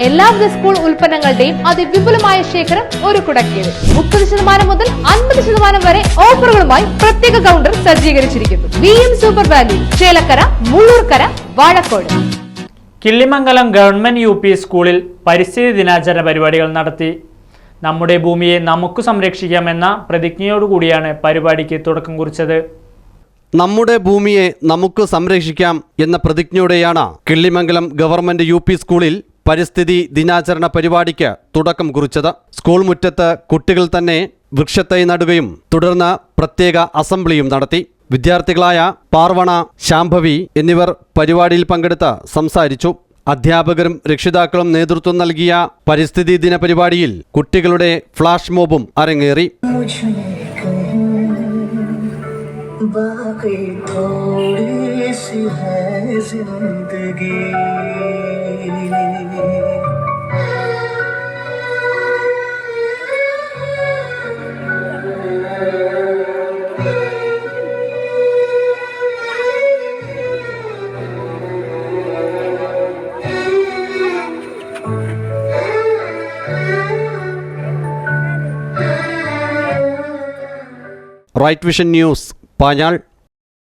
എല്ലാവിധ സ്കൂൾ ഉൽപ്പന്നങ്ങളുടെയും അതിവിപുലമായ ശേഖരം ഒരു കുടക്കീഴിൽ 30% മുതൽ 50% വരെ ഓഫറുകളുമായി പ്രത്യേക കൗണ്ടർ സജ്ജീകരിച്ചിരിക്കുന്നു. VM super value, Chelakkara, Mullurkara, Vazhakkode. Killimangalam government UP സ്കൂളിൽ പരിസ്ഥിതി ദിനാചരണ പരിപാടികൾ നടത്തി. നമ്മുടെ ഭൂമിയെ നമുക്ക് സംരക്ഷിക്കാമെന്ന പ്രതിജ്ഞയോടുകൂടിയാണ് പരിപാടിക്ക് തുടക്കം കുറിച്ചത്. നമ്മുടെ ഭൂമിയെ നമുക്ക് സംരക്ഷിക്കാം എന്ന പ്രതിജ്ഞയോടെയാണ് കിള്ളിമംഗലം ഗവൺമെന്റ് UP സ്കൂളിൽ പരിസ്ഥിതി ദിനാചരണ പരിപാടിക്ക് തുടക്കം കുറിച്ചത്. സ്കൂൾ മുറ്റത്ത് കുട്ടികൾ തന്നെ വൃക്ഷത്തൈ നടുകയും തുടർന്ന് പ്രത്യേക അസംബ്ലിയും നടത്തി. വിദ്യാർത്ഥികളായ പാർവണ, ശാംഭവി എന്നിവർ പരിപാടിയിൽ പങ്കെടുത്ത് സംസാരിച്ചു. അധ്യാപകരും രക്ഷിതാക്കളും നേതൃത്വം നൽകിയ പരിസ്ഥിതി ദിന പരിപാടിയിൽ കുട്ടികളുടെ ഫ്ലാഷ് മോബും അരങ്ങേറി. Right Vision News, Panjal.